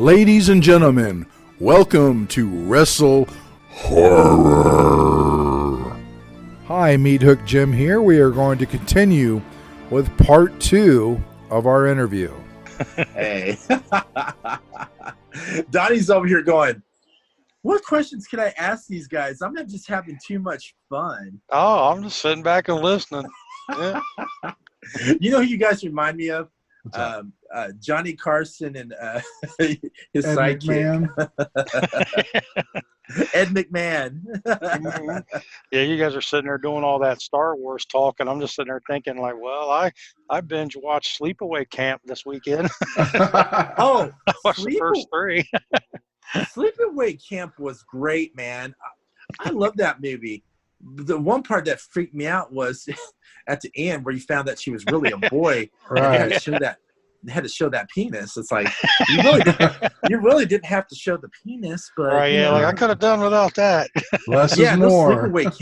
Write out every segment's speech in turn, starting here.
Ladies and gentlemen, welcome to Wrestle Horror. Hi, Meat Hook Jim here. We are going to continue with part 2 of our interview. Hey. Donnie's over here going, what questions can I ask these guys? I'm not just having too much fun. Oh, I'm just sitting back and listening. Yeah. You know who you guys remind me of? Johnny Carson and his Ed sidekick. McMahon. Ed McMahon. Yeah, you guys are sitting there doing all that Star Wars talk, and I'm just sitting there thinking, like, well, I binge watched Sleepaway Camp this weekend. Oh, I watched the first 3. Sleepaway Camp was great, man. I love that movie. The one part that freaked me out was at the end where you found that she was really a boy. Right. And they had to show that penis. It's like you really didn't have to show the penis, but Right, yeah, like I could have done without that. Less yeah, is those more. sleepaway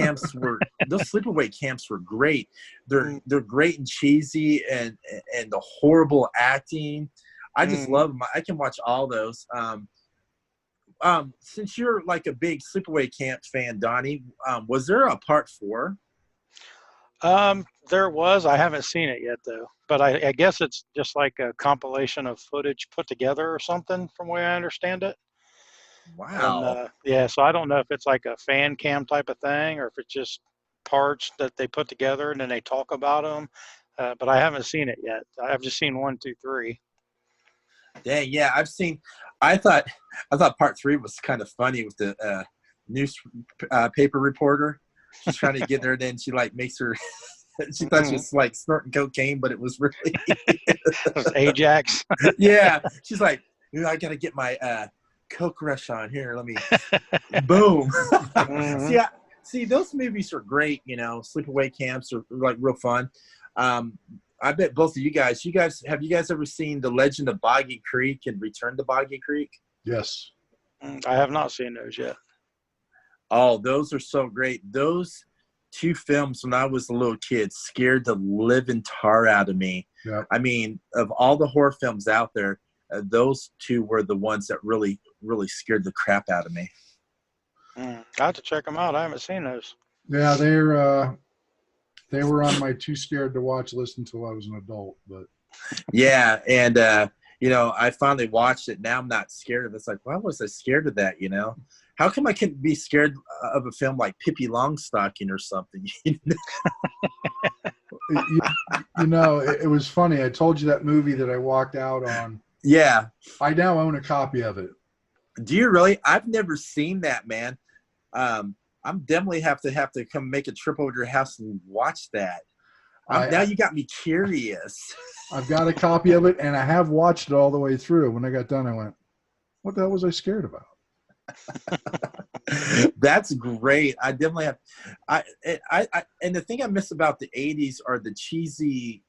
camps were great. They're great and cheesy and the horrible acting. I just love them. I can watch all those. Since you're like a big Sleepaway Camp fan, Donnie, was there a part 4? There was. I haven't seen it yet, though. But I guess it's just like a compilation of footage put together or something, from the way I understand it. Wow. And, yeah, so I don't know if it's like a fan cam type of thing or if it's just parts that they put together and then they talk about them. But I haven't seen it yet. I've just seen 1, 2, 3. Dang, yeah, I thought part 3 was kind of funny with the newspaper reporter. She's trying to get there, then she like makes her. She thought she was like snorting cocaine, but it was really It was Ajax. Yeah, she's like, I gotta get my Coke Rush on here. Let me, boom. See, those movies are great. You know, sleepaway camps are like real fun. I bet both of you guys have you guys ever seen The Legend of Boggy Creek and Return to Boggy Creek? Yes. I have not seen those yet. Oh, those are so great. Those 2 films when I was a little kid scared the living tar out of me. Yep. I mean, of all the horror films out there, those 2 were the ones that really, really scared the crap out of me. I have to check them out. I haven't seen those. Yeah, they were on my too scared to watch list until I was an adult. But Yeah, and I finally watched it. Now I'm not scared of it. It's like, why was I scared of that? How come I couldn't be scared of a film like Pippi Longstocking or something? It was funny. I told you that movie that I walked out on. Yeah. I now own a copy of it. Do you really? I've never seen that, man. I'm definitely have to come make a trip over to your house and watch that. Now you got me curious. I've got a copy of it, and I have watched it all the way through. When I got done, I went, what the hell was I scared about? That's great. I definitely have. And the thing I miss about the 80s are the cheesy,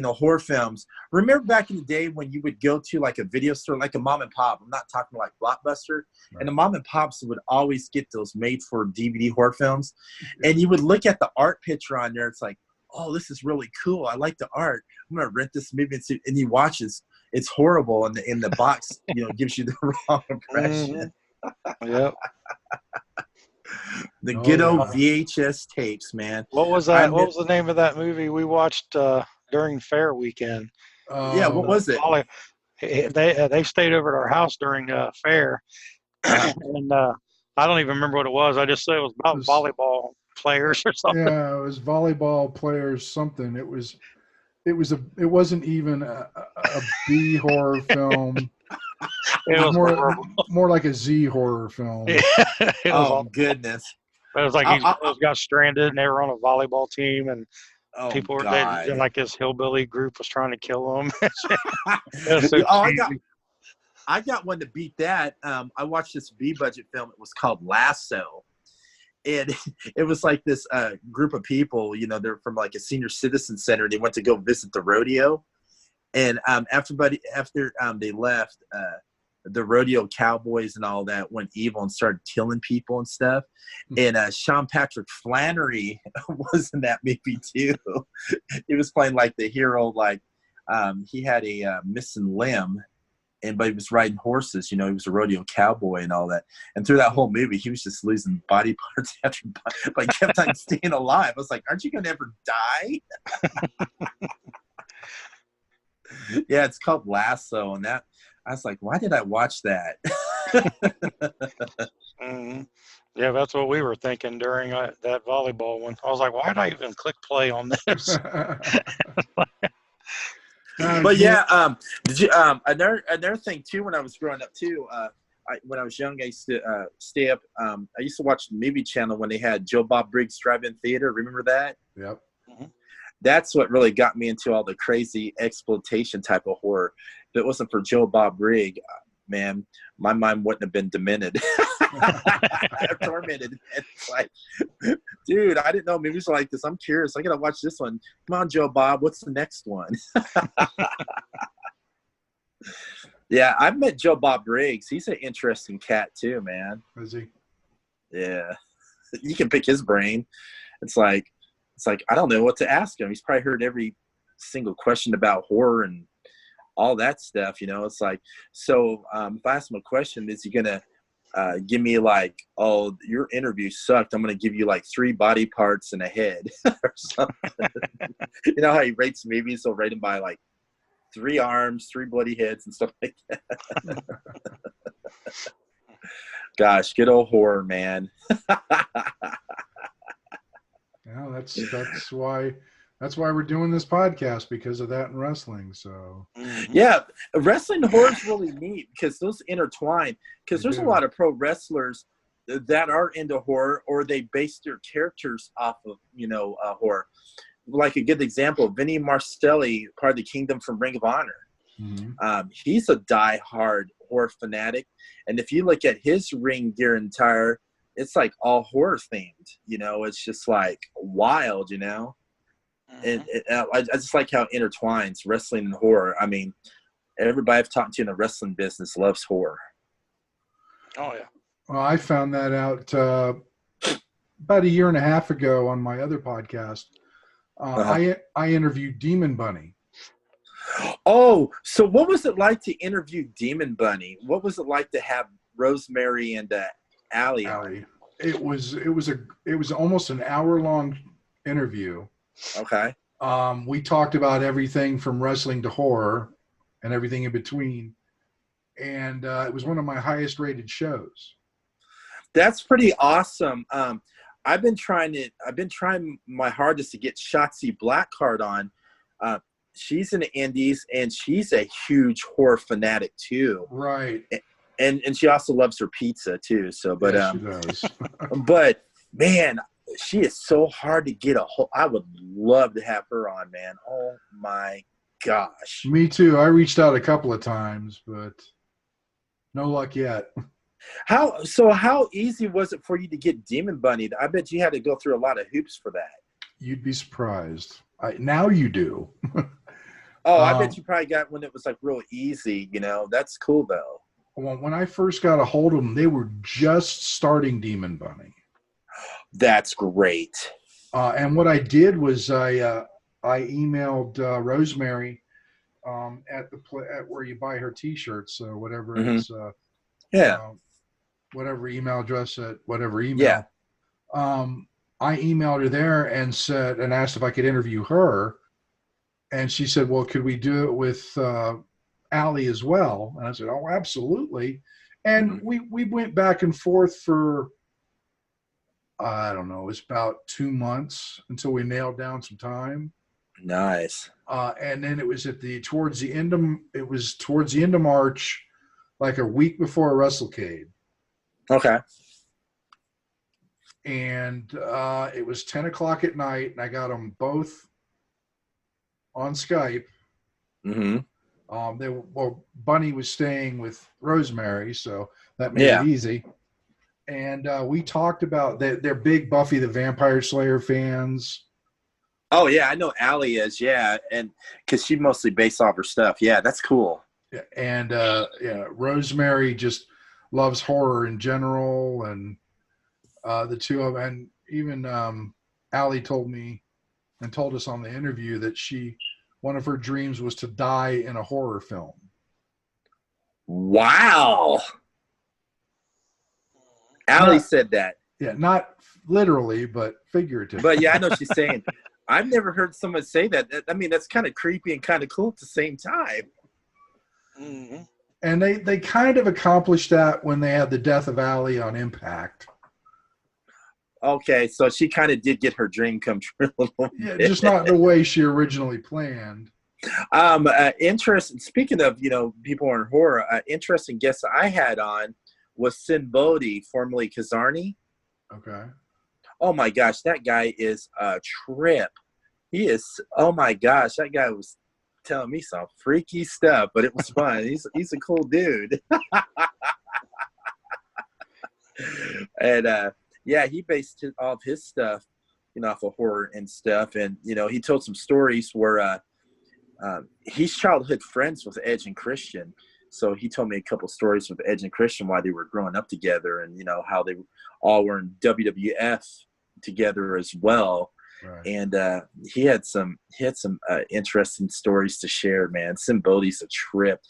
horror films. Remember back in the day when you would go to like a video store, like a mom and pop. I'm not talking like Blockbuster. Right. And the mom and pops would always get those made for DVD horror films. And you would look at the art picture on there. It's like, oh, this is really cool. I like the art. I'm going to rent this movie and you watch it. It's horrible. And the box, gives you the wrong impression. Yep. The good old VHS tapes, man. What was that? What was the name of that movie we watched during fair weekend? Yeah, what was it? They stayed over at our house during fair, and I don't even remember what it was. I just said it was about volleyball players or something. Yeah, it was volleyball players something. It wasn't even a B horror film. It was more like a Z horror film. Goodness. It was like he got stranded and they were on a volleyball team and people were like this hillbilly group was trying to kill him. I got one to beat that. I watched this B budget film. It was called Lasso. And it was like this group of people, they're from like a senior citizen center. They went to go visit the rodeo. And after they left, the rodeo cowboys and all that went evil and started killing people and stuff. And Sean Patrick Flannery was in that movie too. He was playing like the hero, like he had a missing limb, but he was riding horses. You know, he was a rodeo cowboy and all that. And through that whole movie, he was just losing body parts after body, but kept on staying alive. I was like, aren't you going to ever die? Yeah, it's called Lasso. And that, I was like, why did I watch that? Mm-hmm. Yeah, that's what we were thinking during that volleyball one. I was like, why did I even click play on this? But yeah, did you another thing too? When I was growing up too, when I was young, I used to stay up. I used to watch the movie channel when they had Joe Bob Briggs Drive-In Theater. Remember that? Yep. Mm-hmm. That's what really got me into all the crazy exploitation type of horror. If it wasn't for Joe Bob Briggs, man, my mind wouldn't have been demented. Tormented. It's like, dude, I didn't know movies like this. I'm curious. I gotta watch this one. Come on, Joe Bob. What's the next one? Yeah, I've met Joe Bob Briggs. He's an interesting cat too, man. Is he? Yeah, you can pick his brain. It's like I don't know what to ask him. He's probably heard every single question about horror and all that stuff. You know, it's like, so if I ask him a question, is he gonna give me like, oh, your interview sucked, I'm gonna give you like 3 body parts and a head or something? You know how he rates movies? He'll rate them by like 3 arms, 3 bloody heads and stuff like that. Gosh, good old horror, man. Yeah, that's why we're doing this podcast, because of that in wrestling. So yeah, wrestling and horror is really neat because those intertwine. Because there's a do. lot of pro wrestlers that are into horror, or they base their characters off of horror. Like a good example, Vinny Marcelli, part of the Kingdom from Ring of Honor. Mm-hmm. He's a die-hard horror fanatic, and if you look at his ring gear entire, it's like all horror themed. You know, it's just like wild. You know. And I just like how it intertwines wrestling and horror. I mean, everybody I've talked to in the wrestling business loves horror. Oh, yeah. Well, I found that out about a year and a half ago on my other podcast. I interviewed Demon Bunny. Oh, so what was it like to interview Demon Bunny? What was it like to have Rosemary and Allie on? It was almost an hour-long interview. Okay. We talked about everything from wrestling to horror and everything in between. And it was one of my highest rated shows. That's pretty awesome. I've been trying my hardest to get Shotzi Blackheart on. She's in the indies and she's a huge horror fanatic too. Right. And she also loves her pizza too. So, but yeah, she does. but man, she is so hard to get a hold. I would love to have her on, man. Oh my gosh. Me too. I reached out a couple of times, but no luck yet. How easy was it for you to get Demon Bunny? I bet you had to go through a lot of hoops for that. You'd be surprised. Now you do. Oh, I bet you probably got when it was like real easy. You know, that's cool though. Well, when I first got a hold of them, they were just starting Demon Bunny. That's great. And what I did was I emailed Rosemary at where you buy her T-shirts, whatever it is. Whatever email address at whatever email. Yeah. I emailed her there and asked if I could interview her, and she said, "Well, could we do it with Allie as well?" And I said, "Oh, absolutely." And we went back and forth for, I don't know, it was about 2 months until we nailed down some time. Nice. And then it was towards the end of March, like a week before WrestleCade. Okay. And it was 10 o'clock at night, and I got them both on Skype. Mm-hmm. Bunny was staying with Rosemary, so that made it easy. And we talked about they're big Buffy the Vampire Slayer fans. Oh yeah, I know Allie is. Yeah, and because she mostly based off her stuff. Yeah, that's cool. Yeah, and Rosemary just loves horror in general, and the two of them, and even Allie told me and told us on the interview that one of her dreams was to die in a horror film. Wow. Allie said that. Yeah, not literally, but figuratively. But yeah, I know she's saying. I've never heard someone say that. I mean, that's kind of creepy and kind of cool at the same time. Mm-hmm. And they kind of accomplished that when they had the death of Allie on Impact. Okay, so she kind of did get her dream come true a little bit. Just not the way she originally planned. Interesting. Speaking of, people in horror, interesting guest I had on was Sin Bodhi, formerly Kazarni. Okay. Oh my gosh, that guy is a trip. He is. Oh my gosh, that guy was telling me some freaky stuff, but it was fun. He's a cool dude. And yeah, he based all of his stuff, off of horror and stuff. And he told some stories where he's childhood friends with Edge and Christian. So he told me a couple stories with Edge and Christian while they were growing up together, and how they all were in WWF together as well. Right. And he had some interesting stories to share, man. Sin Bodhi's a trip.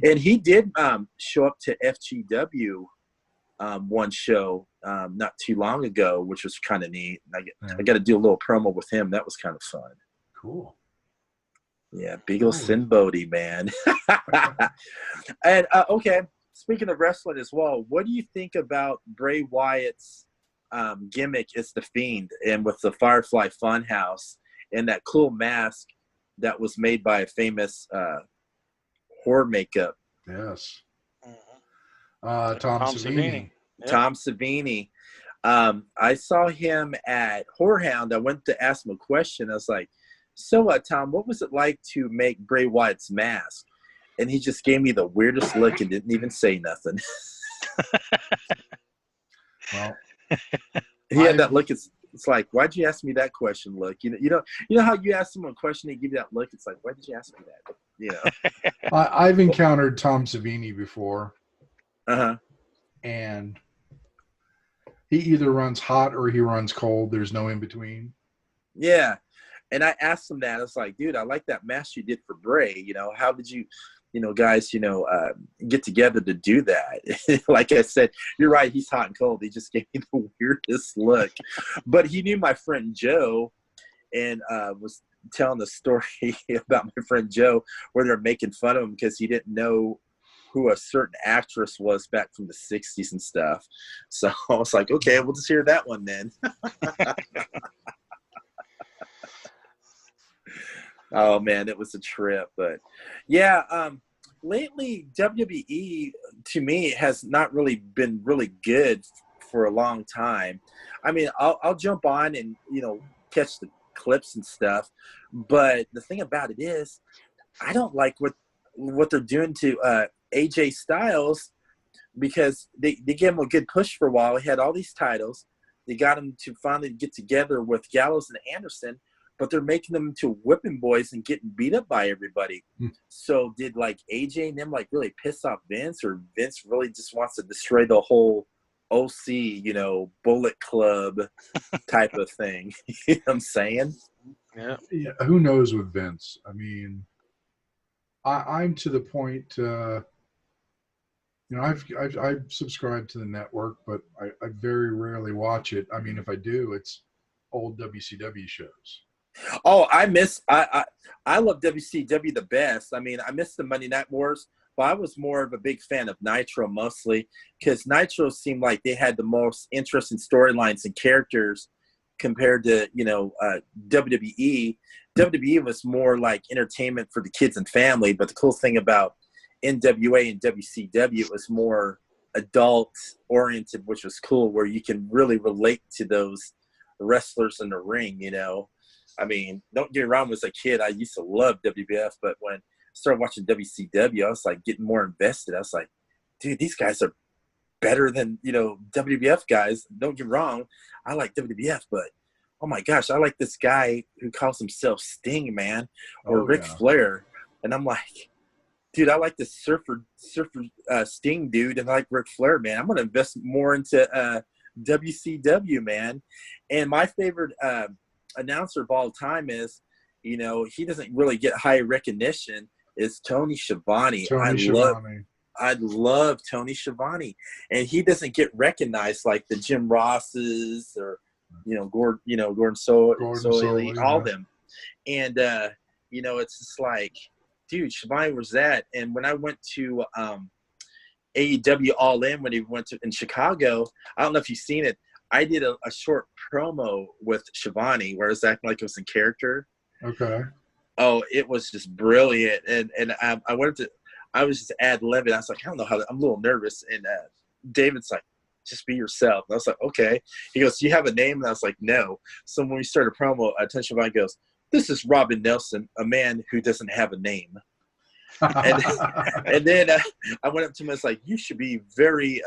And he did show up to FGW one show not too long ago, which was kind of neat. I got to do a little promo with him. That was kind of fun. Cool. Yeah, big ol' Sin Bodhi, man. And okay, speaking of wrestling as well, what do you think about Bray Wyatt's gimmick as the Fiend, and with the Firefly Funhouse and that cool mask that was made by a famous horror makeup? Yes. Tom Savini. Yep. Tom Savini. I saw him at Horror Hound. I went to ask him a question. I was like, so, Tom, what was it like to make Bray Wyatt's mask? And he just gave me the weirdest look and didn't even say nothing. Well, he had that look. It's like, why'd you ask me that question? Look, you know how you ask someone a question, they give you that look. It's like, why did you ask me that? I've encountered Tom Savini before. And he either runs hot or he runs cold. There's no in between. Yeah. And I asked him that. I was like, dude, I like that mask you did for Bray. How did you, guys, get together to do that? Like I said, you're right. He's hot and cold. He just gave me the weirdest look. But he knew my friend Joe, and was telling the story about my friend Joe where they're making fun of him because he didn't know who a certain actress was back from the 60s and stuff. So I was like, okay, we'll just hear that one then. Oh man, it was a trip. But yeah, lately WWE to me has not really been really good for a long time. I mean, I'll jump on and catch the clips and stuff, but the thing about it is I don't like what they're doing to AJ Styles, because they gave him a good push for a while. He had all these titles. They got him to finally get together with Gallows and Anderson, but they're making them into whipping boys and getting beat up by everybody. So did like AJ and them really piss off Vince, or Vince really just wants to destroy the whole OC, Bullet Club type of thing? You know what I'm saying? Yeah. Who knows with Vince? I mean, I'm to the point, I've subscribed to the network, but I very rarely watch it. I mean, if I do, it's old WCW shows. Oh, I love WCW the best. I mean, I miss the Monday Night Wars, but I was more of a big fan of Nitro mostly, because Nitro seemed like they had the most interesting storylines and characters compared to, WWE. WWE was more like entertainment for the kids and family, but the cool thing about NWA and WCW, it was more adult oriented, which was cool, where you can really relate to those wrestlers in the ring. I mean, don't get me wrong, as a kid I used to love WWF, but when I started watching WCW, I was like getting more invested. I was like, dude, these guys are better than WWF guys. Don't get me wrong, I like WWF, but oh my gosh, I like this guy who calls himself Sting, man, or Ric Flair. And I'm like, dude, I like this surfer Sting dude, and I like Ric Flair, man. I'm going to invest more into WCW, man. And my favorite announcer of all time is, he doesn't really get high recognition, is Tony Schiavone. I love Tony Schiavone, and he doesn't get recognized like the Jim Rosses or Gordon Solie, all them. And it's just like, dude, Schiavone was that. And when I went to AEW All In when he went in Chicago, I don't know if you've seen it. I did a short promo with Schiavone where I was acting like it was in character. Okay. Oh, it was just brilliant. And I was just ad-libbing. I was like, I don't know how I'm a little nervous. And David's like, just be yourself. And I was like, okay. He goes, do you have a name? And I was like, no. So when we started promo, Tony Schiavone goes, this is Robyn Nelson, a man who doesn't have a name. and then I went up to him and was like, you should be very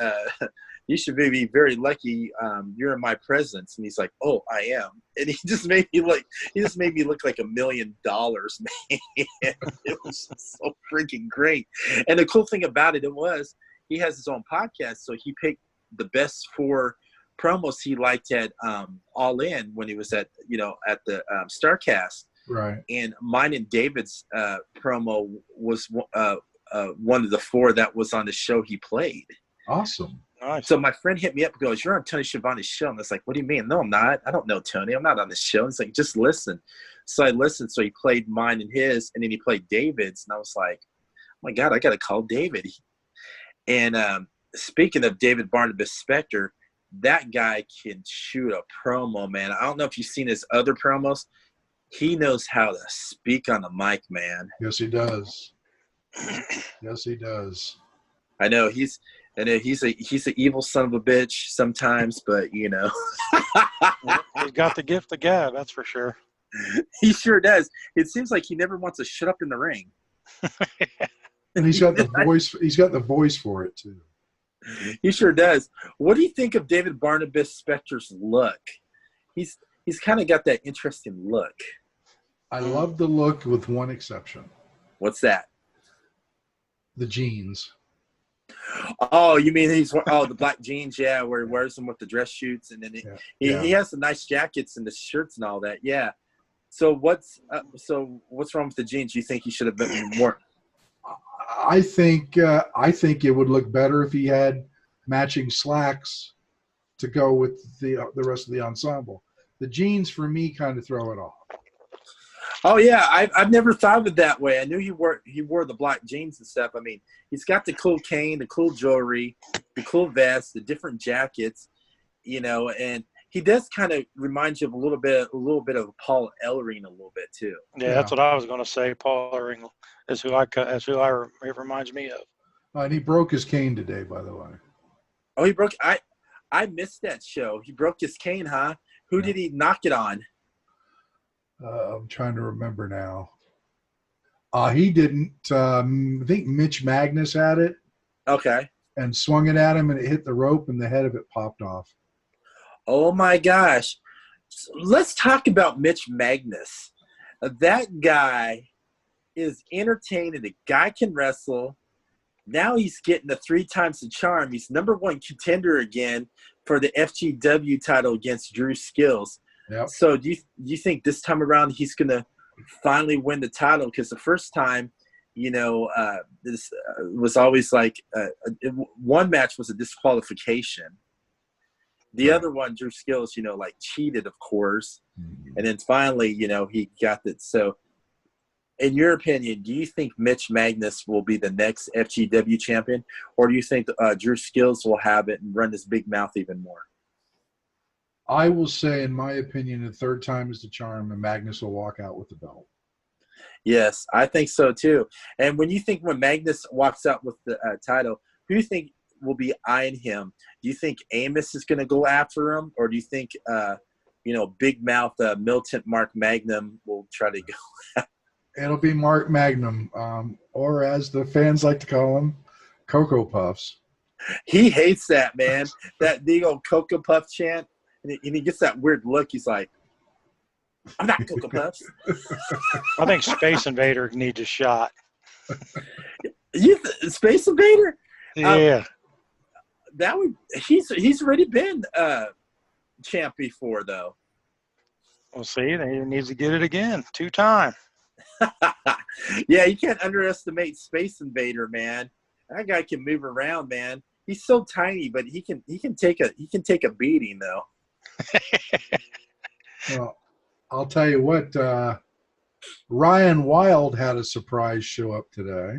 lucky you're in my presence. And he's like, oh, I am. And he just made me look like $1 million, man. It was just so freaking great. And the cool thing about it was he has his own podcast, so he picked the best 4 promos he liked at All In when he was at the StarCast. Right. And mine and David's promo was one of the 4 that was on the show he played. Awesome. Nice. So my friend hit me up and goes, you're on Tony Schiavone's show. And I was like, what do you mean? No, I'm not. I don't know Tony. I'm not on the show. And he's like, just listen. So I listened. So he played mine and his, and then he played David's. And I was like, oh my God, I got to call David. And speaking of David Barnabas Spector, that guy can shoot a promo, man. I don't know if you've seen his other promos. He knows how to speak on the mic, man. Yes, he does. Yes, he does. I know he's an evil son of a bitch sometimes, but he's got the gift of gab, that's for sure. He sure does. It seems like he never wants to shut up in the ring. And he's got the voice. He's got the voice for it too. He sure does. What do you think of David Barnabas Spector's look? He's kind of got that interesting look. I love the look with one exception. What's that? The jeans. Oh, you mean the black jeans? Yeah, where he wears them with the dress shoots, and then he has the nice jackets and the shirts and all that. Yeah. So what's wrong with the jeans? You think he should have been more? I think it would look better if he had matching slacks to go with the rest of the ensemble. The jeans for me kind of throw it off. Oh yeah, I've never thought of it that way. I knew he wore the black jeans and stuff. I mean, he's got the cool cane, the cool jewelry, the cool vest, the different jackets, and he does kind of remind you of a little bit of Paul Ellering a little bit too. Yeah, that's what I was going to say. Paul Ellering is who it reminds me of. And he broke his cane today, by the way. Oh, he broke. I missed that show. He broke his cane, huh? Who did he knock it on? I'm trying to remember now. He didn't. I think Mitch Magnus had it. Okay. And swung it at him, and it hit the rope, and the head of it popped off. Oh, my gosh. Let's talk about Mitch Magnus. That guy is entertaining. The guy can wrestle. Now he's getting the 3 times the charm. He's #1 contender again for the FGW title against Drew Skills. Yep. So do you think this time around he's going to finally win the title? Because the first time, this was always like one match was a disqualification. The other one, Drew Skills, cheated, of course. Mm-hmm. And then finally, he got it. So in your opinion, do you think Mitch Magnus will be the next FGW champion? Or do you think Drew Skills will have it and run his big mouth even more? I will say, in my opinion, the 3rd time is the charm, and Magnus will walk out with the belt. Yes, I think so too. And when Magnus walks out with the title, who do you think will be eyeing him? Do you think Amos is going to go after him, or do you think, big mouth militant Mark Magnum will try to go? It'll be Mark Magnum, or as the fans like to call him, Cocoa Puffs. He hates that, man. That the old Cocoa Puff chant. And he gets that weird look. He's like, I'm not Cocoa Puffs. I think Space Invader needs a shot. Space Invader? Yeah. He's already been champ before, though. We'll see. He needs to get it again. 2 times. Yeah, you can't underestimate Space Invader, man. That guy can move around, man. He's so tiny, but he can take a beating though. Well, I'll tell you what. Ryan Wild had a surprise show up today.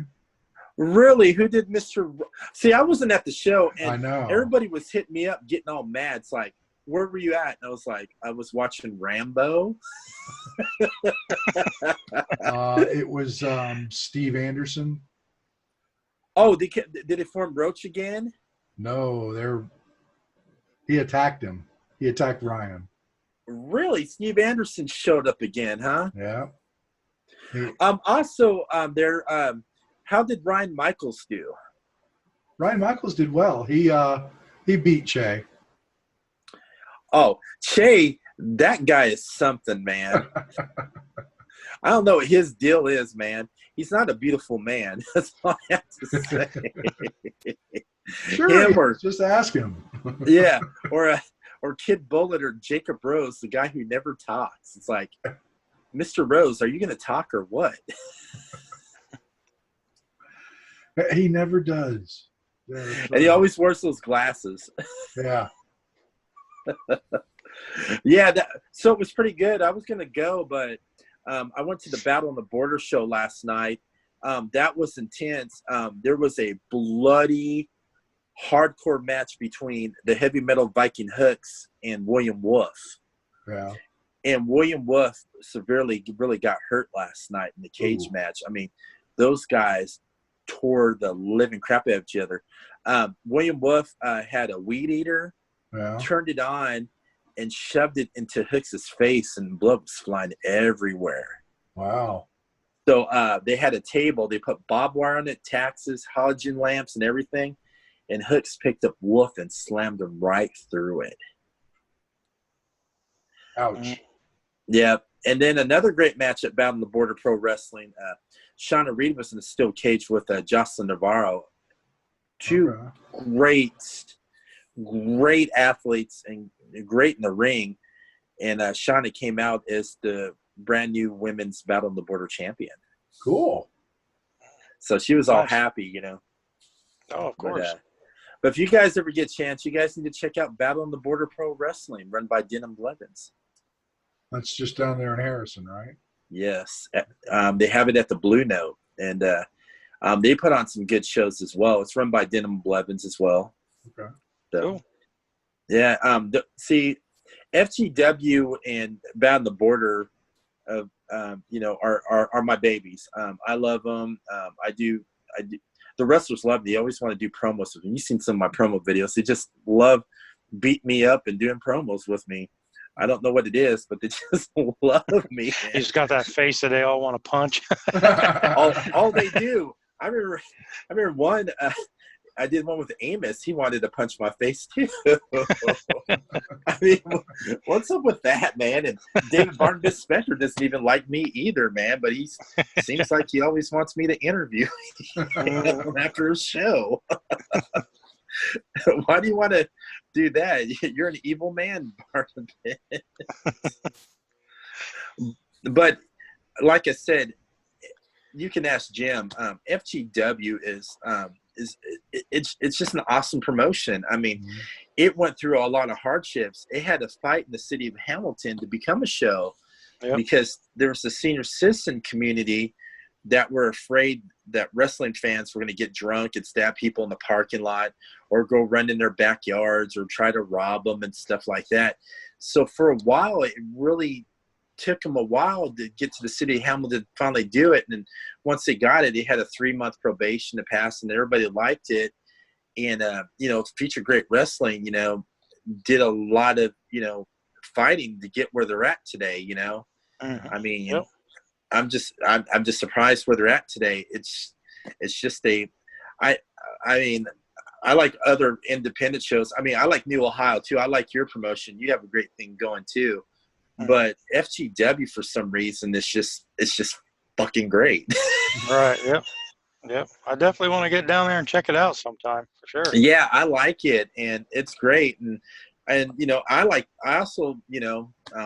Really? Who did Mr. See, I wasn't at the show, and I know everybody was hitting me up, getting all mad. It's like, where were you at? And I was like, I was watching Rambo. It was Steve Anderson. Oh, did it form Roach again? No, he attacked him. He attacked Ryan. Really? Steve Anderson showed up again, huh? Yeah. Also, how did Ryan Michaels do? Ryan Michaels did well. He beat Che. Oh, Che, that guy is something, man. I don't know what his deal is, man. He's not a beautiful man. That's all I have to say. Sure, just ask him. Yeah, or Kid Bullet or Jacob Rose, the guy who never talks. It's like, Mr. Rose, are you going to talk or what? He never does. Yeah, and he always wears those glasses. Yeah. Yeah, so it was pretty good. I was going to go, but I went to the Battle on the Border show last night. That was intense. There was a bloody, hardcore match between the heavy metal Viking Hooks and William Wolf. Yeah. And William Wolf severely really got hurt last night in the cage match. I mean, those guys tore the living crap out of each other. William Wolf had a weed eater, turned it on, and shoved it into Hooks' face, and blood was flying everywhere. Wow. So they had a table. They put barbed wire on it, taxes, halogen lamps, and everything. And Hooks picked up Wolf and slammed him right through it. Ouch. Yeah. And then another great match at Battle on the Border Pro Wrestling. Shauna Reed was in a steel cage with Jocelyn Navarro. Two great athletes and great in the ring. And Shauna came out as the brand new women's Battle on the Border champion. Cool. So she was all happy, you know. Oh, of course. But if you guys ever get a chance, you guys need to check out Battle on the Border Pro Wrestling, run by Denham Blevins. That's just down there in Harrison, right? Yes. They have it at the Blue Note. And they put on some good shows as well. It's run by Denham Blevins as well. Okay. So, cool. Yeah. See, FGW and Battle on the Border, are my babies. I love them. I do. The wrestlers love me. They always want to do promos with me. You've seen some of my promo videos. They just love beating me up and doing promos with me. I don't know what it is, but they just love me. He's got that face that they all want to punch. all they do. I remember one. I did one with Amos. He wanted to punch my face too. I mean, what's up with that, man? And David Barnabas Spector doesn't even like me either, man. But he seems like he always wants me to interview after a show. Why do you want to do that? You're an evil man, Barnabas. But like I said, you can ask Jim. FGW is it's just an awesome promotion. I mean, it went through a lot of hardships. It had to fight in the city of Hamilton to become a show because there was a senior citizen community that were afraid that wrestling fans were going to get drunk and stab people in the parking lot or go run in their backyards or try to rob them and stuff like that. So for a while, it really took them a while to get to the city of Hamilton to finally do it. And once they got it, they had a 3-month probation to pass, and everybody liked it. And, Future Great Wrestling, did a lot of, fighting to get where they're at today, I mean, I'm just surprised where they're at today. It's just I mean, I like other independent shows. I mean, I like New Ohio too. I like your promotion. You have a great thing going too. But FGW for some reason it's just fucking great. Right. Yep. I definitely want to get down there and check it out sometime for sure. Yeah, I like it, and it's great. And I also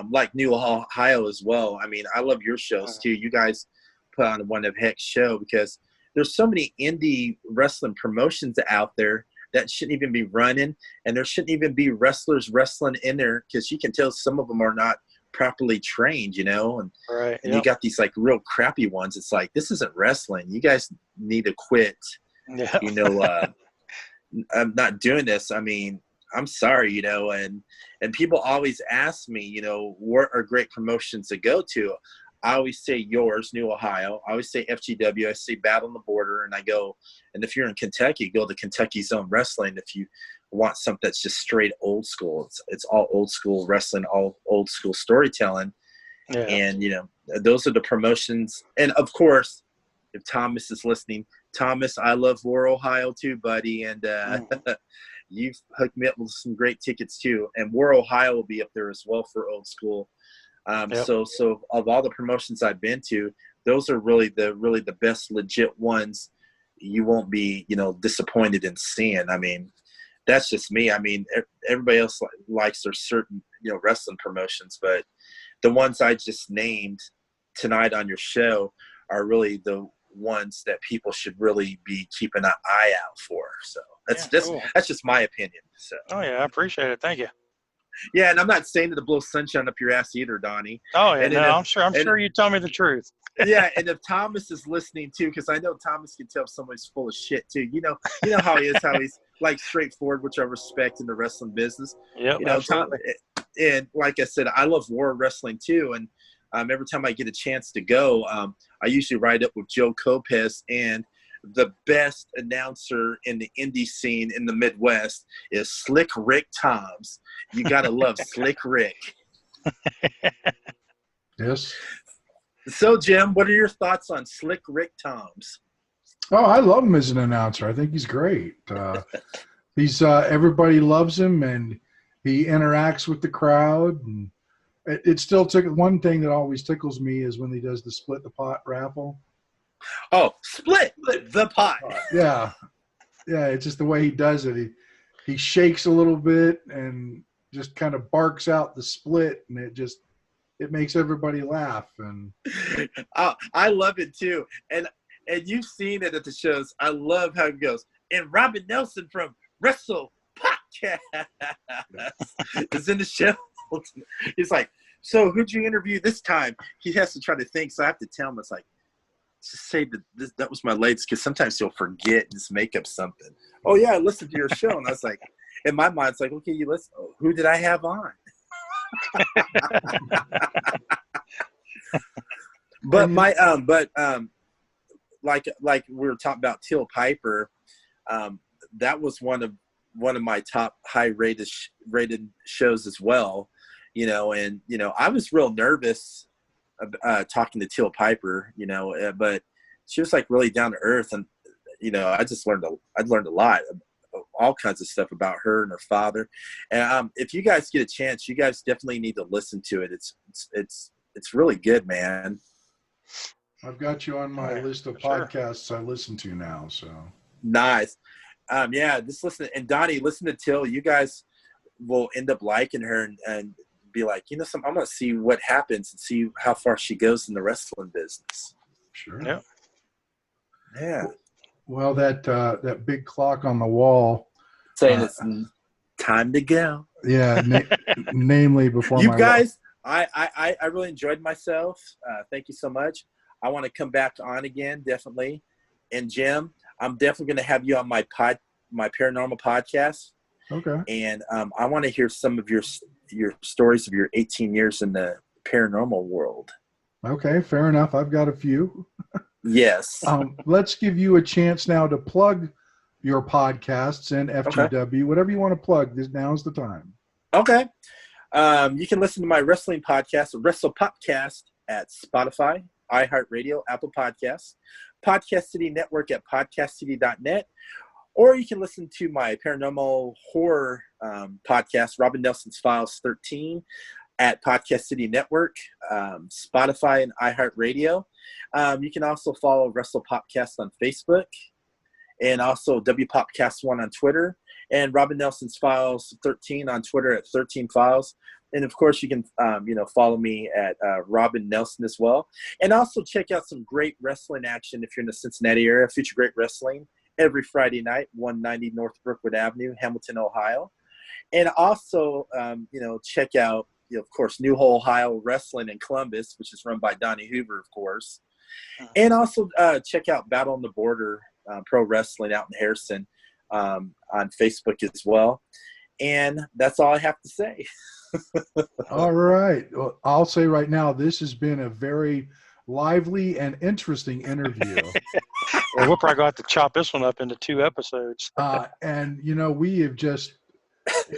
like New Ohio as well. I mean, I love your shows too. You guys put on one of heck show because there's so many indie wrestling promotions out there that shouldn't even be running, and there shouldn't even be wrestlers wrestling in there, because you can tell some of them are not properly trained, you know, and Right. you got these like real crappy ones. It's like, this isn't wrestling. You guys need to quit. Yeah. You know, I'm not doing this. I mean, I'm sorry, you know, and people always ask me, you know, what are great promotions to go to? I always say yours, New Ohio. I always say FGW. I say Battle on the Border, and I go, and if you're in Kentucky, go to Kentucky Zone Wrestling. If you want something that's just straight old school, it's all old school wrestling, all old school storytelling. Yeah. And, you know, those are the promotions. And of course, if Thomas is listening, Thomas, I love War, Ohio too, buddy. And you've hooked me up with some great tickets too. And War, Ohio will be up there as well for old school. So of all the promotions I've been to, those are really the best legit ones. You won't be, you know, disappointed in seeing. I mean, that's just me. I mean, everybody else likes their certain, you know, wrestling promotions, but the ones I just named tonight on your show are really the ones that people should really be keeping an eye out for. So that's just my opinion. So. Oh yeah, I appreciate it. Thank you. Yeah, and I'm not saying to blow sunshine up your ass either, Donnie. Oh yeah, and no, I'm sure you tell me the truth. Yeah, and if Thomas is listening too, because I know Thomas can tell if somebody's full of shit too. You know how he is, how he's like straightforward, which I respect in the wrestling business. Yeah, you know, Tom, and like I said, I love war wrestling too, and every time I get a chance to go, I usually ride up with Joe Copez, and the best announcer in the indie scene in the Midwest is Slick Rick Toms. You gotta love Slick Rick. Yes. So, Jim, what are your thoughts on Slick Rick Toms? Oh, I love him as an announcer. I think he's great. He's everybody loves him, and he interacts with the crowd. And it still took one thing that always tickles me is when he does the split the pot raffle. Oh, split the pot. Yeah. It's just the way he does it. He shakes a little bit and just kind of barks out the split, and it makes everybody laugh. And I love it too. And you've seen it at the shows. I love how it goes. And Robyn Nelson from Wrestle Podcast is in the show. He's like, so who'd you interview this time? He has to try to think. So I have to tell him, it's like, just say that was my latest, because sometimes he'll forget and just make up something. Oh yeah, I listened to your show. And I was like, in my mind, it's like, okay, you listen. Oh, who did I have on? But like we were talking about Till Piper, that was one of my top high rated shows as well, you know. And you know, I was real nervous talking to Till Piper, you know, but she was like really down to earth, and you know, I learned a lot of all kinds of stuff about her and her father. And if you guys get a chance, you guys definitely need to listen to it. It's really good, man. I've got you on my list of podcasts I listen to now. So nice. Yeah, just listen. And Donnie, listen to Till. You guys will end up liking her and be like, you know, I'm going to see what happens and see how far she goes in the wrestling business. Sure. Yeah. Yeah. Well, that big clock on the wall saying it's time to go. Yeah. Namely, before you guys, I really enjoyed myself. Thank you so much. I want to come back on again, definitely. And Jim, I'm definitely going to have you on my paranormal podcast. Okay. And I want to hear some of your stories of your 18 years in the paranormal world. Okay, fair enough. I've got a few. Yes. Let's give you a chance now to plug your podcasts and FGW, okay. Whatever you want to plug. Now's the time. Okay. You can listen to my wrestling podcast, Wrestle Popcast, at Spotify, iHeartRadio, Apple Podcasts, Podcast City Network at podcastcity.net, or you can listen to my paranormal horror podcast, Robyn Nelson's Files 13, at Podcast City Network, Spotify, and iHeartRadio. You can also follow Wrestle Popcast on Facebook, and also WPopcast1 on Twitter, and Robyn Nelson's Files 13 on Twitter at 13 Files. And of course, you can, follow me at Robyn Nelson as well. And also check out some great wrestling action if you're in the Cincinnati area. Future Great Wrestling every Friday night, 190 North Brookwood Avenue, Hamilton, Ohio. And also, check out, of course, New Ohio Wrestling in Columbus, which is run by Donnie Hoover, of course. And also check out Battle on the Border Pro Wrestling out in Harrison on Facebook as well. And that's all I have to say. All right. Well, I'll say right now, this has been a very lively and interesting interview. Well, we'll probably have to chop this one up into 2 episodes. And, we have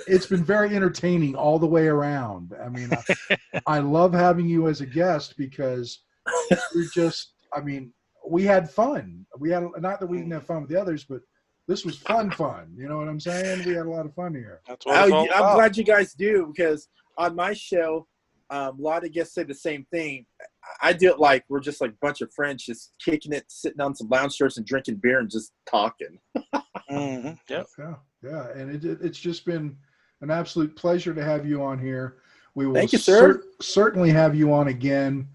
it's been very entertaining all the way around. I mean, I love having you as a guest because we had fun. Not that we didn't have fun with the others, but this was fun. You know what I'm saying? We had a lot of fun here. That's what it's all about. I'm glad you guys do, because on my show, a lot of guests say the same thing. I do it like we're just like a bunch of friends just kicking it, sitting on some lounge chairs and drinking beer and just talking. Mm-hmm. Yep. Yeah. And it's just been an absolute pleasure to have you on here. We will Thank you, sir. Certainly have you on again.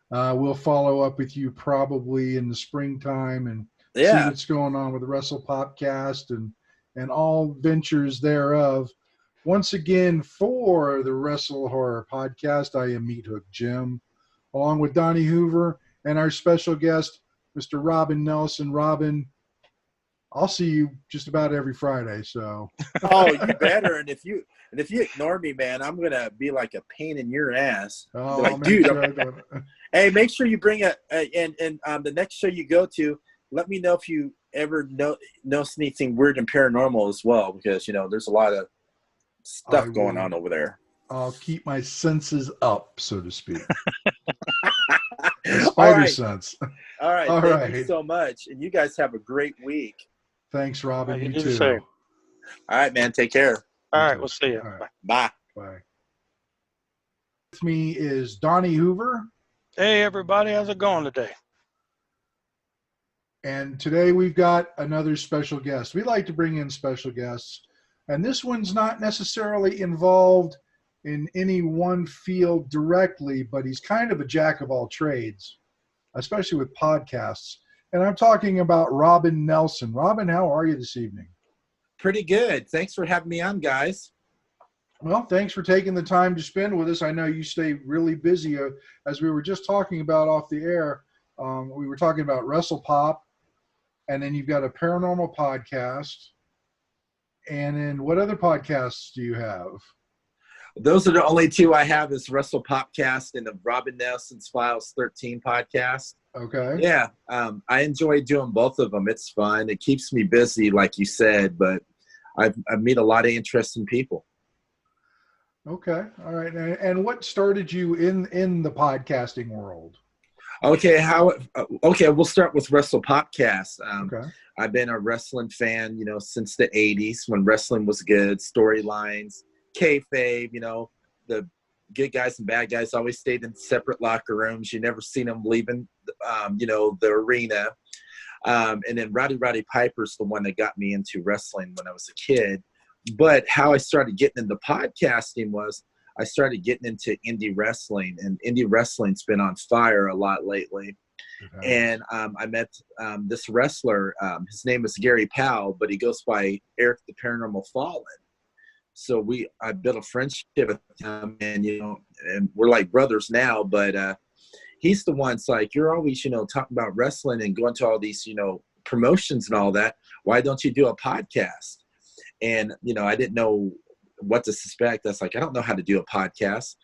We'll follow up with you probably in the springtime and see what's going on with the Wrestle Popcast and all ventures thereof. Once again, for the Wrestle Horror Podcast, I am Meat Hook Jim, along with Donnie Hoover and our special guest, Mr. Robyn Nelson. Robyn, I'll see you just about every Friday. So. Oh, you better. And if you ignore me, man, I'm gonna be like a pain in your ass. Oh, like, dude. Hey, make sure you bring the next show you go to. Let me know if you ever notice anything weird and paranormal as well, because there's a lot of stuff going on over there. I'll keep my senses up, so to speak. Spider sense. All right. Thank you so much. And you guys have a great week. Thanks, Robyn. You too. All right, man. Take care. All right. We'll see you. Right. Bye. Bye. With me is Donnie Hoover. Hey, everybody. How's it going today? And today we've got another special guest. We like to bring in special guests. And this one's not necessarily involved in any one field directly, but he's kind of a jack of all trades, especially with podcasts. And I'm talking about Robyn Nelson. Robyn, how are you this evening? Pretty good. Thanks for having me on, guys. Well, thanks for taking the time to spend with us. I know you stay really busy. As we were just talking about off the air, we were talking about Wrestle Pop, and then you've got a paranormal podcast. And then what other podcasts do you have? Those are the only 2 I have, is Wrestle Popcast and the Robyn Nelson's Files 13 podcast. Okay. Yeah. I enjoy doing both of them. It's fun. It keeps me busy, like you said, but I meet a lot of interesting people. Okay. All right. And what started you in the podcasting world? Okay. We'll start with Wrestle Popcast. Okay. I've been a wrestling fan, since the 80s when wrestling was good, storylines, kayfabe, the good guys and bad guys always stayed in separate locker rooms. You never seen them leaving, the arena. And then Roddy Piper's the one that got me into wrestling when I was a kid. But how I started getting into podcasting was I started getting into indie wrestling, and indie wrestling's been on fire a lot lately. Okay. And I met this wrestler. His name is Gary Powell, but he goes by Eric the Paranormal Fallen. So I built a friendship with him, and and we're like brothers now. But he's the one. It's like, you're always talking about wrestling and going to all these promotions and all that. Why don't you do a podcast? And I didn't know what to suspect. I was like, I don't know how to do a podcast.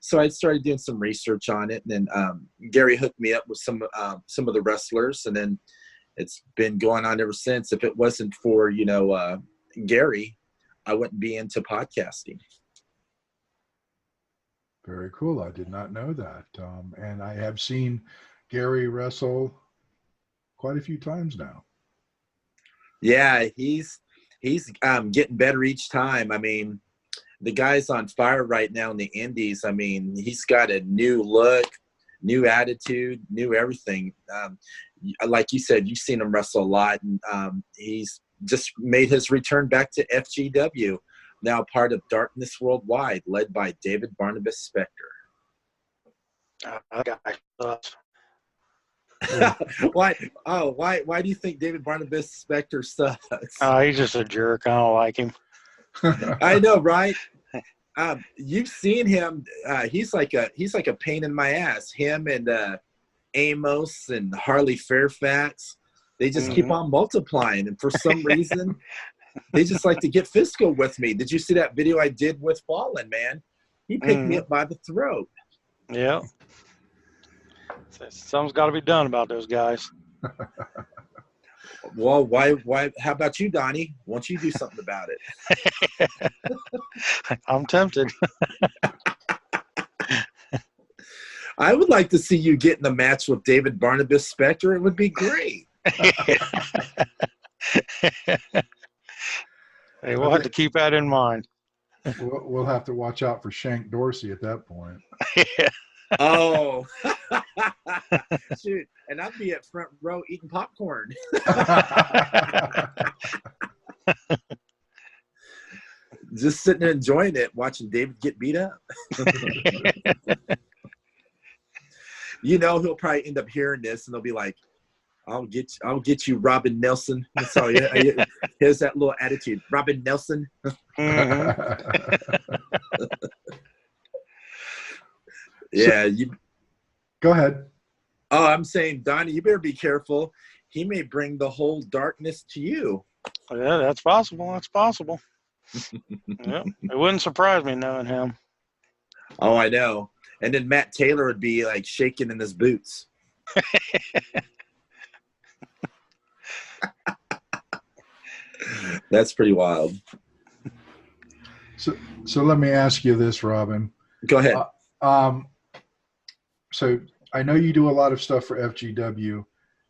So I started doing some research on it, and then Gary hooked me up with some of the wrestlers, and then it's been going on ever since. If it wasn't for Gary, I wouldn't be into podcasting. Very cool. I did not know that, and I have seen Gary wrestle quite a few times now. Yeah, he's getting better each time. I mean, the guy's on fire right now in the indies. I mean, he's got a new look, new attitude, new everything. Like you said, you've seen him wrestle a lot, and he's just made his return back to FGW, now part of Darkness Worldwide, led by David Barnabas Spector. That guy sucks. Why do you think David Barnabas Spector sucks? He's just a jerk. I don't like him. I know, right? You've seen him. He's like a pain in my ass. Him and Amos and Harley Fairfax. They just keep on multiplying, and for some reason, they just like to get physical with me. Did you see that video I did with Fallen, man? He picked me up by the throat. Yeah. Something's got to be done about those guys. Well, why? How about you, Donnie? Why don't you do something about it? I'm tempted. I would like to see you get in a match with David Barnabas Spector. It would be great. Hey, we'll have to keep that in mind. We'll have to watch out for Shank Dorsey at that point. Oh, shoot. And I'd be at front row eating popcorn. Just sitting there enjoying it, watching David get beat up. You know, he'll probably end up hearing this and they'll be like, I'll get you, Robyn Nelson. So here's that little attitude. Robyn Nelson. Yeah, go ahead. Oh, I'm saying, Donnie, you better be careful. He may bring the whole darkness to you. Yeah, that's possible. That's possible. Yeah, it wouldn't surprise me knowing him. Oh, I know. And then Matt Taylor would be like shaking in his boots. That's pretty wild. So let me ask you this, Robyn. Go ahead. So I know you do a lot of stuff for FGW,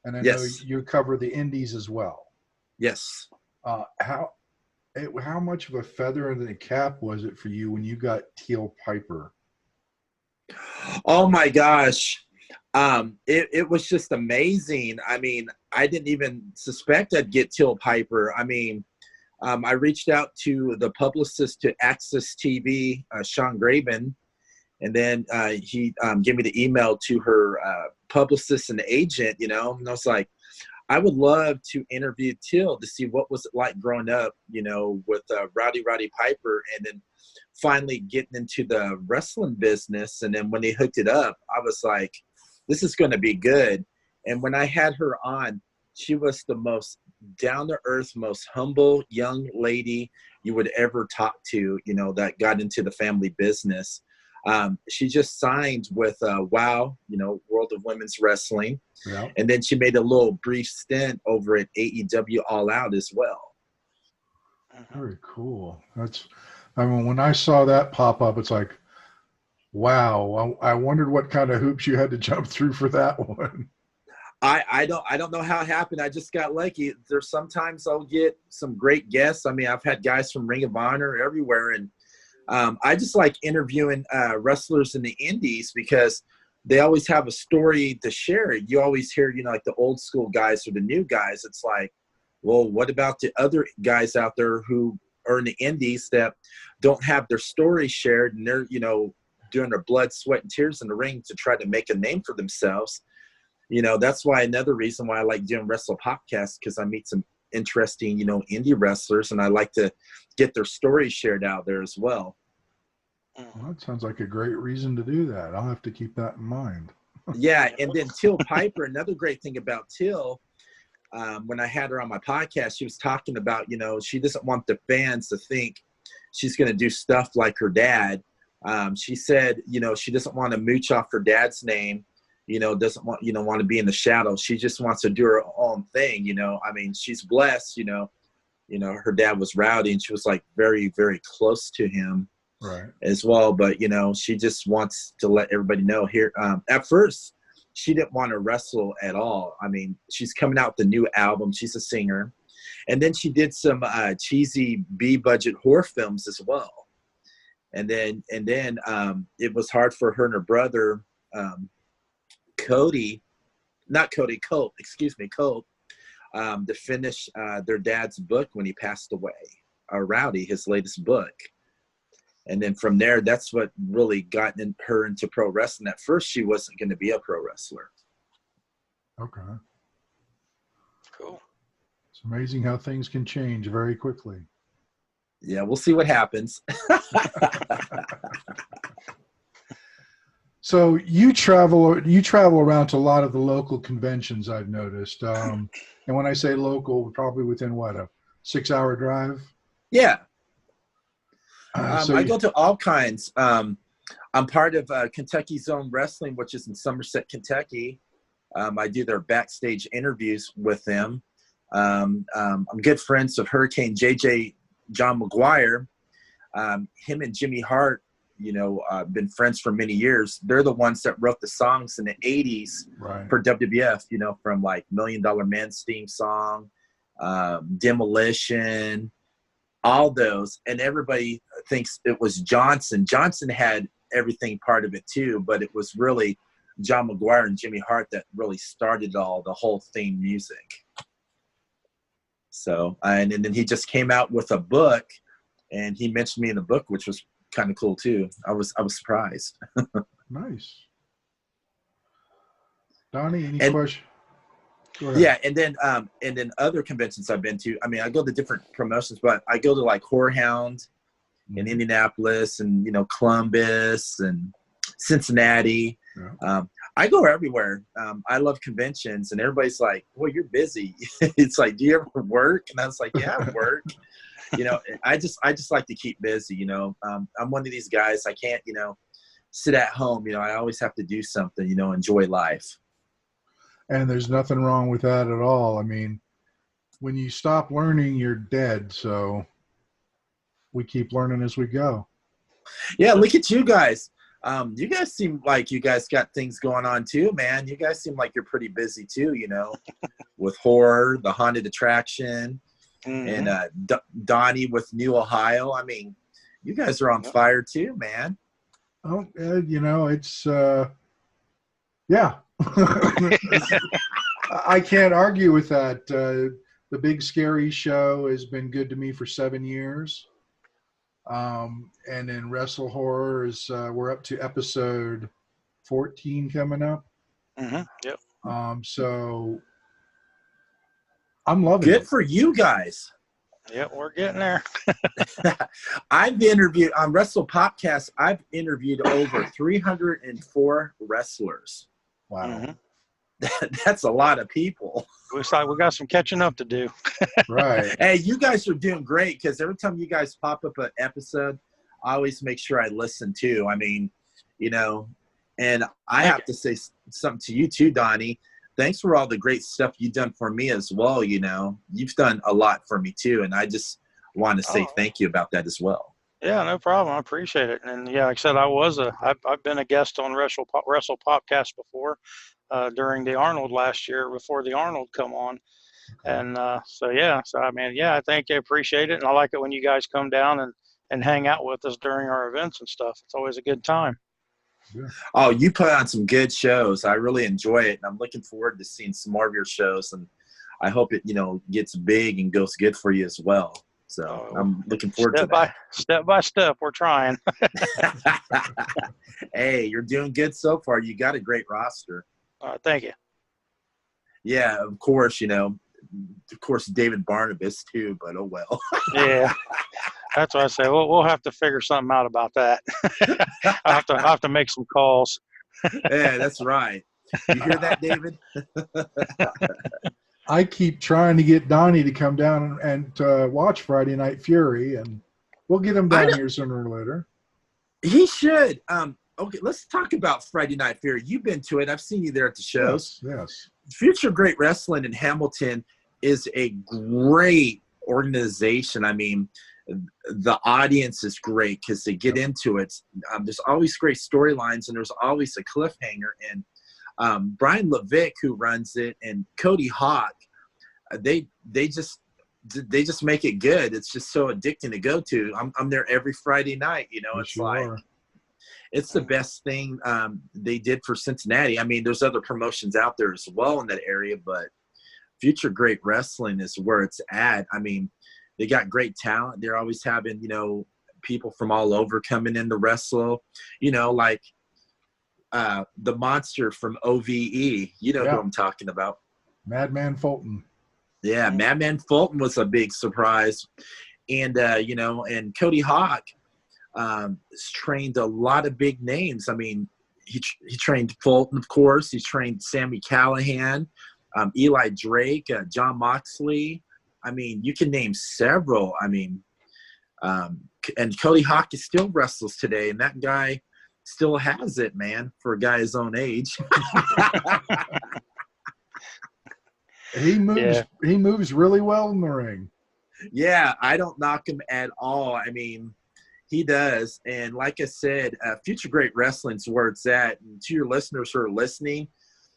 and I know Yes. you cover the indies as well. Yes. How much of a feather in the cap was it for you when you got Teal Piper? Oh my gosh. It was just amazing. I mean, I didn't even suspect I'd get Teal Piper. I mean, I reached out to the publicist to Access TV, Sean Graben, and then he gave me the email to her publicist and agent, you know, and I was like, I would love to interview Teal to see what was it like growing up, you know, with Rowdy Piper, and then finally getting into the wrestling business. And then when they hooked it up, I was like, this is going to be good. And when I had her on, she was the most down-to-earth, most humble young lady you would ever talk to, you know, that got into the family business. She just signed with WOW, you know, World of Women's Wrestling. Yeah. And then she made a little brief stint over at AEW All Out as well. Very cool. I mean, when I saw that pop up, it's like, wow. I wondered what kind of hoops you had to jump through for that one. I don't know how it happened. I just got lucky. There's sometimes I'll get some great guests. I mean, I've had guys from Ring of Honor everywhere, and I just like interviewing wrestlers in the indies because they always have a story to share. You always hear, you know, like the old school guys or the new guys. It's like, well, what about the other guys out there who are in the indies that don't have their story shared, and they're, you know, doing their blood, sweat, and tears in the ring to try to make a name for themselves. You know, that's why another reason why I like doing Wrestle Popcast, because I meet some interesting, you know, indie wrestlers, and I like to get their stories shared out there as well. Well, that sounds like a great reason to do that. I'll have to keep that in mind. Yeah, and then Teal Piper, another great thing about Teal, when I had her on my podcast, she was talking about, you know, she doesn't want the fans to think she's going to do stuff like her dad. She said, you know, she doesn't want to mooch off her dad's name, you know, doesn't want, you know, want to be in the shadows. She just wants to do her own thing, you know. I mean, she's blessed, you know, her dad was Rowdy, and she was like very, very close to him. Right. As well, but you know, she just wants to let everybody know here. At first, she didn't want to wrestle at all. I mean, she's coming out with a new album. She's a singer, and then she did some cheesy B-budget horror films as well. And then it was hard for her and her brother, Colt, to finish their dad's book when he passed away. Rowdy, his latest book. And then from there, that's what really got her into pro wrestling. At first, she wasn't going to be a pro wrestler. Okay. Cool. It's amazing how things can change very quickly. Yeah, we'll see what happens. So you travel around to a lot of the local conventions, I've noticed. And when I say local, probably within what, a 6-hour drive? Yeah. So I go to all kinds. I'm part of Kentucky Zone Wrestling, which is in Somerset, Kentucky. I do their backstage interviews with them. I'm good friends with Hurricane JJ John McGuire. Him and Jimmy Hart, been friends for many years. They're the ones that wrote the songs in the 80s for WWF, from like $1 Million Man's theme song, Demolition, all those. And everybody thinks it was Johnson. Johnson had everything part of it too, but it was really John McGuire and Jimmy Hart that really started the whole theme music. So, and then he just came out with a book, and he mentioned me in the book, which was kind of cool too. I was surprised. Nice. Donnie, any questions? Yeah, and then other conventions I've been to. I mean, I go to different promotions, but I go to like Whorehound in Indianapolis, and Columbus and Cincinnati. Yeah. I go everywhere. I love conventions, and everybody's like, "Well, you're busy." It's like, "Do you ever work?" And I was like, "Yeah, I work." I just like to keep busy. I'm one of these guys. I can't, sit at home. I always have to do something. Enjoy life. And there's nothing wrong with that at all. I mean, when you stop learning, you're dead. So we keep learning as we go. Yeah, look at you guys. You guys seem like you guys got things going on too, man. You guys seem like you're pretty busy too, with horror, the haunted attraction, and Donnie with New Ohio. I mean, you guys are on fire too, man. Oh, it's yeah. I can't argue with that. The Big Scary Show has been good to me for 7 years. And then Wrestle Horror is we're up to episode 14 coming up. Yep. So I'm loving it. Good for you guys. Yep, we're getting there. I've interviewed on Wrestle Popcast. I've interviewed over 304 wrestlers. Wow. That's a lot of people. We got some catching up to do. Right. Hey, you guys are doing great, because every time you guys pop up an episode, I always make sure I listen too. I mean, and I have to say something to you too, Donnie. Thanks for all the great stuff you've done for me as well. You've done a lot for me too. And I just want to say thank you about that as well. Yeah, no problem. I appreciate it. And yeah, like I said, I've been a guest on Wrestle Popcast before, during the Arnold last year, before the Arnold come on. And I think I appreciate it. And I like it when you guys come down and hang out with us during our events and stuff. It's always a good time. Yeah. Oh, you put on some good shows. I really enjoy it. And I'm looking forward to seeing some more of your shows. And I hope it, gets big and goes good for you as well. So I'm looking forward to that. Step by step, we're trying. Hey, you're doing good so far. You got a great roster. Thank you. Yeah, of course, David Barnabas too, but oh well. Yeah, that's what I say. We'll have to figure something out about that. I have to make some calls. Yeah, that's right. You hear that, David? I keep trying to get Donnie to come down and watch Friday Night Fury, and we'll get him down here sooner or later. He should. Okay, let's talk about Friday Night Fury. You've been to it. I've seen you there at the shows. Yes. Future Great Wrestling in Hamilton is a great organization. I mean, the audience is great because they get into it. There's always great storylines, and there's always a cliffhanger. And Brian Levick, who runs it, and Cody Hawk, they just make it good. It's just so addicting to go to. I'm there every Friday night. It's like it's the best thing they did for Cincinnati. I mean, there's other promotions out there as well in that area, but Future Great Wrestling is where it's at. I mean, They got great talent. They're always having, people from all over coming in to wrestle, like the monster from OVE. You know who I'm talking about. Madman Fulton. Yeah, Madman Fulton was a big surprise. And, and Cody Hawk has trained a lot of big names. I mean, he trained Fulton, of course. He's trained Sammy Callahan, Eli Drake, John Moxley. I mean, you can name several. I mean, and Cody Hawk still wrestles today, and that guy still has it, man, for a guy his own age. He moves really well in the ring. Yeah, I don't knock him at all. I mean, he does. And like I said, Future Great Wrestling's where it's at. And to your listeners who are listening,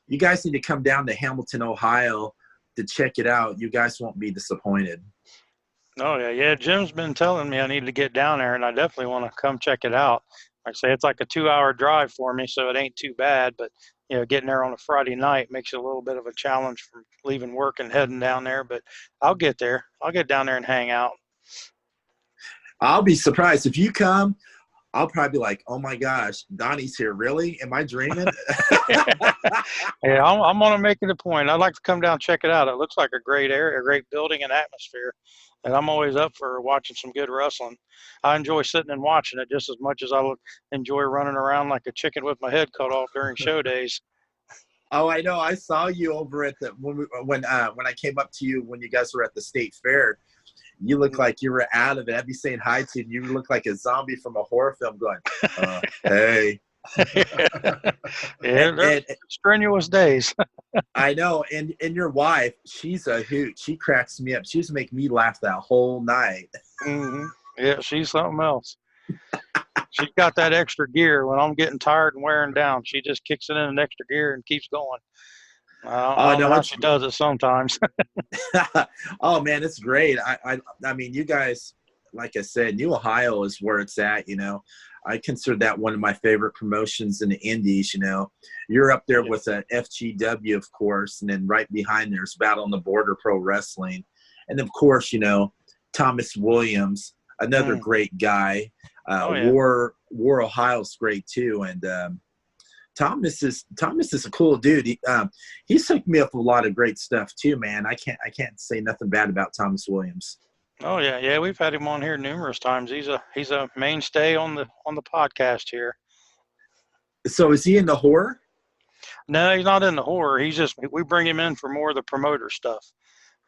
you guys need to come down to Hamilton, Ohio to check it out. You guys won't be disappointed. Oh, yeah. Yeah, Jim's been telling me I need to get down there, and I definitely want to come check it out. Like I say, it's like a 2-hour drive for me, so it ain't too bad. But, getting there on a Friday night makes it a little bit of a challenge from leaving work and heading down there. But I'll get there. I'll get down there and hang out. I'll be surprised. If you come, I'll probably be like, oh, my gosh, Donnie's here. Really? Am I dreaming? Yeah, I'm going to make it a point. I'd like to come down and check it out. It looks like a great area, a great building and atmosphere. And I'm always up for watching some good wrestling. I enjoy sitting and watching it just as much as I enjoy running around like a chicken with my head cut off during show days. Oh, I know. I saw you over at the when I came up to you when you guys were at the state fair. You looked like you were out of it. I'd be saying hi to you, and you look like a zombie from a horror film going, hey. Yeah, they're strenuous days. I know. And your wife, she's a hoot. She cracks me up. She used to make me laugh that whole night. Mm-hmm. Yeah, she's something else. She's got that extra gear. When I'm getting tired and wearing down, she just kicks it in an extra gear and keeps going. I don't know how she does it sometimes. Oh, man, it's great. I mean, you guys, like I said, New Ohio is where it's at, I consider that one of my favorite promotions in the indies, You're up there with a FGW, of course, and then right behind there's Battle on the Border Pro Wrestling. And, of course, Thomas Williams, another great guy. War Ohio's great, too. And Thomas is a cool dude. He's hooked me up with a lot of great stuff, too, man. I can't say nothing bad about Thomas Williams. Oh yeah, we've had him on here numerous times. He's a mainstay on the podcast here. So is he in the horror? No, he's not in the horror. We bring him in for more of the promoter stuff.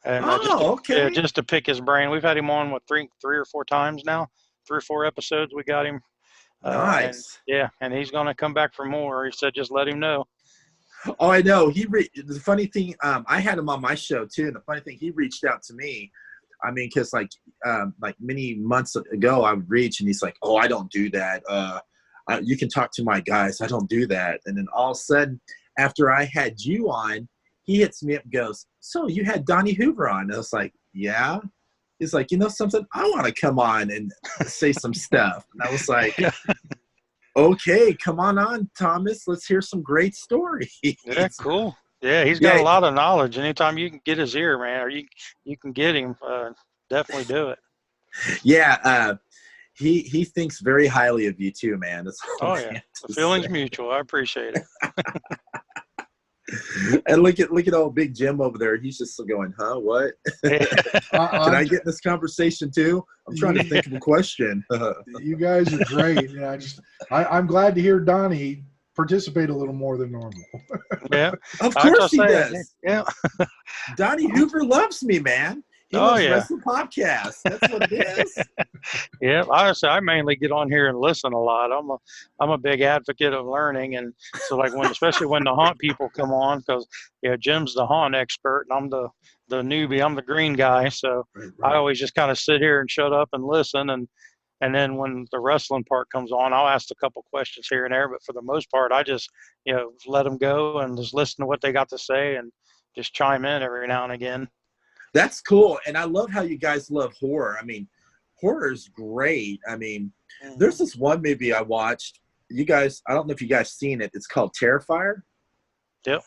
And okay. Just to pick his brain. We've had him on three or four times now. 3 or 4 episodes we got him. Nice. And he's going to come back for more. He said just let him know. Oh, I know. The funny thing, I had him on my show too, and the funny thing, he reached out to me. I mean, because like many months ago, I would reach, and he's like, "Oh, I don't do that. You can talk to my guys. I don't do that." And then all of a sudden, after I had you on, he hits me up and goes, "So you had Donnie Hoover on?" And I was like, "Yeah." He's like, "You know something? I want to come on and say some stuff." And I was like, "Okay, come on, Thomas. Let's hear some great stories." Yeah, cool. Yeah, he's got a lot of knowledge. Anytime you can get his ear, man, or you can get him, definitely do it. Yeah, he thinks very highly of you too, man. That's all yeah, the feeling's mutual. I appreciate it. And look at old Big Jim over there. He's just going, "Huh? What? Can I get in this conversation too?" I'm trying to think of a question. You guys are great. Yeah, I'm glad to hear Donnie participate a little more than normal. Yeah, of course he does. Yeah, Donnie Hoover loves me, man. He loves Wrestle Popcast. That's what it is. Yeah, honestly, I mainly get on here and listen a lot. I'm a big advocate of learning, and so like especially when the haunt people come on, because Jim's the haunt expert and I'm the newbie. I'm the green guy, so right. I always just kind of sit here and shut up and listen, and then when the wrestling part comes on, I'll ask a couple questions here and there, but for the most part, I just let them go and just listen to what they got to say and just chime in every now and again. That's cool. And I love how you guys love horror. I mean, horror is great. I mean, there's this one movie I watched. You guys, I don't know if you guys seen it. It's called Terrifier. Yep.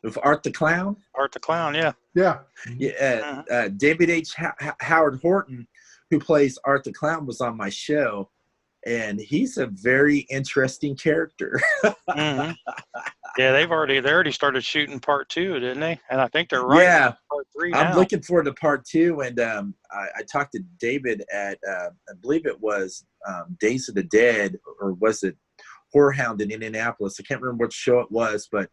With Art the Clown? Art the Clown, yeah. Yeah. Yeah. David H. Howard Horton, who plays Art the Clown, was on my show, and he's a very interesting character. Mm-hmm. Yeah, they already started shooting part 2, didn't they? And I think they're writing part 3 now. I'm looking forward to part 2, and I talked to David at I believe it was Days of the Dead, or was it Horror Hound in Indianapolis? I can't remember what show it was, but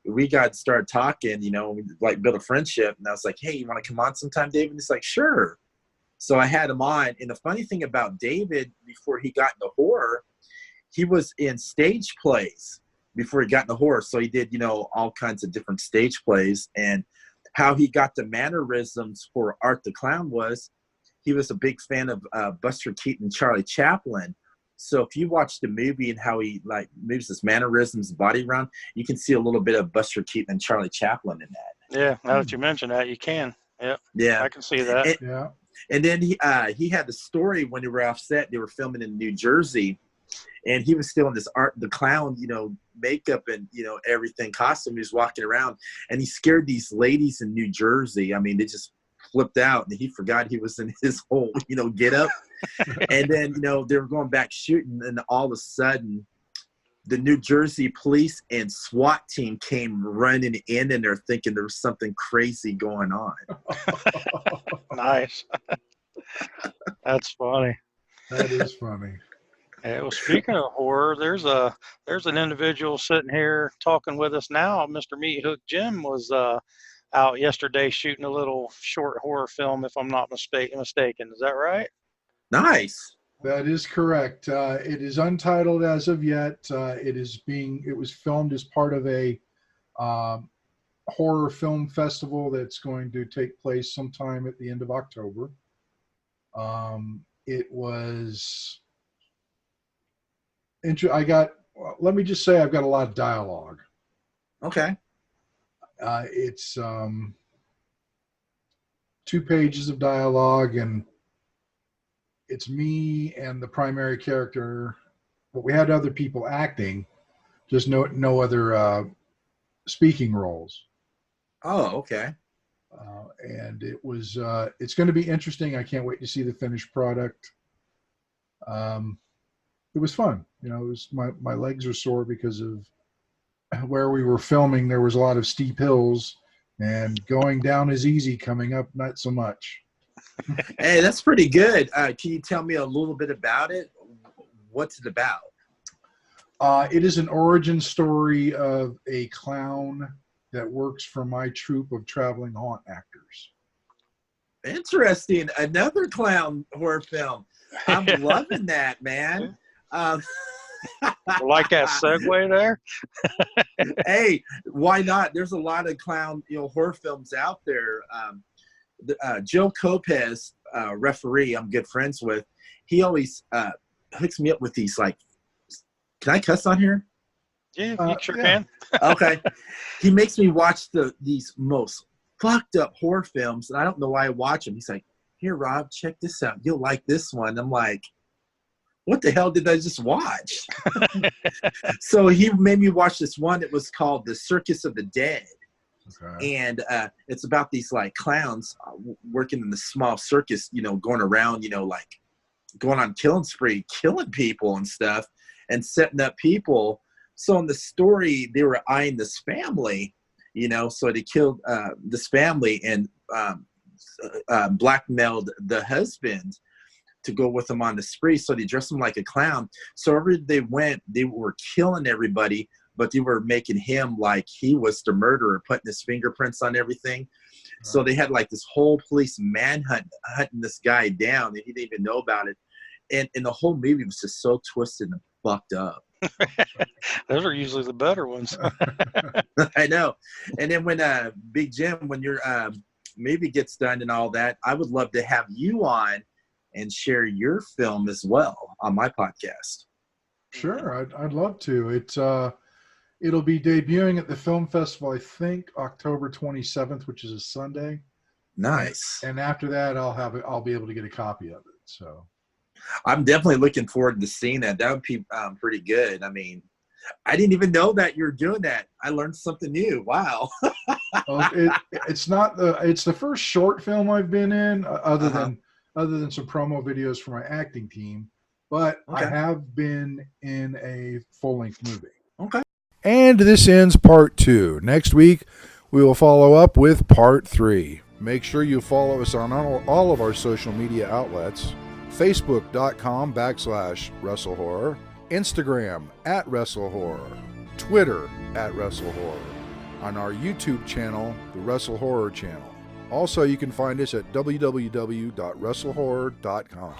we started talking, we like built a friendship, and I was like, hey, you want to come on sometime, David? And he's like, sure. So I had him on, and the funny thing about David, before he got into horror, he was in stage plays before he got into horror. So he did, all kinds of different stage plays, and how he got the mannerisms for Art the Clown was he was a big fan of Buster Keaton and Charlie Chaplin. So if you watch the movie and how he like moves his mannerisms, body around, you can see a little bit of Buster Keaton and Charlie Chaplin in that. Yeah, now that you mention that, you can. Yep. Yeah, I can see that. And then he had the story when they were offset. They were filming in New Jersey, and he was still in this Art the Clown, makeup and everything, costume. He was walking around, and he scared these ladies in New Jersey. I mean, they just flipped out, and he forgot he was in his whole get up. And then they were going back shooting, and all of a sudden, the New Jersey police and SWAT team came running in, and they're thinking there was something crazy going on. Nice. That's funny. That is funny. Yeah, well, speaking of horror, there's an individual sitting here talking with us now. Mr. Meat Hook Jim was out yesterday shooting a little short horror film, if I'm not mistaken. Is that right? Nice. That is correct. It is untitled as of yet. It was filmed as part of a horror film festival that's going to take place sometime at the end of October. It was let me just say I've got a lot of dialogue. Okay. It's 2 pages of dialogue, and it's me and the primary character, but we had other people acting, just no other speaking roles. Oh, okay. And it's going to be interesting. I can't wait to see the finished product. It was fun. It was my legs are sore because of where we were filming. There was a lot of steep hills, and going down is easy, coming up not so much. Hey, that's pretty good. Can you tell me a little bit about it? What's it about? It is an origin story of a clown that works for my troupe of traveling haunt actors. Interesting. Another clown horror film. I'm loving that, man. Like that segue there? Hey, why not? There's a lot of clown horror films out there. Joe Copez, referee I'm good friends with, he always hooks me up with these, like, can I cuss on here? Yeah, you sure can. Okay. He makes me watch these most fucked up horror films, and I don't know why I watch them. He's like, here, Rob, check this out. You'll like this one. I'm like, what the hell did I just watch? So he made me watch this one. It was called The Circus of the Dead. Okay. And it's about these like clowns working in the small circus, going around, like going on killing spree, killing people and stuff, and setting up people. So in the story, they were eyeing this family, so they killed this family and blackmailed the husband to go with them on the spree. So they dressed him like a clown. So wherever they went, they were killing everybody, but they were making him like he was the murderer, putting his fingerprints on everything. Right. So they had like this whole police manhunt, hunting this guy down, and he didn't even know about it. And the whole movie was just so twisted and fucked up. Those are usually the better ones. I know. And then when Big Jim, when your movie gets done and all that, I would love to have you on and share your film as well on my podcast. Sure, I'd love to. It'll be debuting at the film festival, I think October 27th, which is a Sunday. Nice. And after that, I'll be able to get a copy of it. So I'm definitely looking forward to seeing that. That would be pretty good. I mean, I didn't even know that you're doing that. I learned something new. Wow. It's not it's the first short film I've been in, other than some promo videos for my acting team. But I have been in a full-length movie. Okay. And this ends part 2. Next week, we will follow up with part 3. Make sure you follow us on all of our social media outlets. Facebook.com/WrestleHorror, Instagram @WrestleHorror, Twitter @WrestleHorror, on our YouTube channel, the Wrestle Horror channel. Also, you can find us at www.wrestlehorror.com.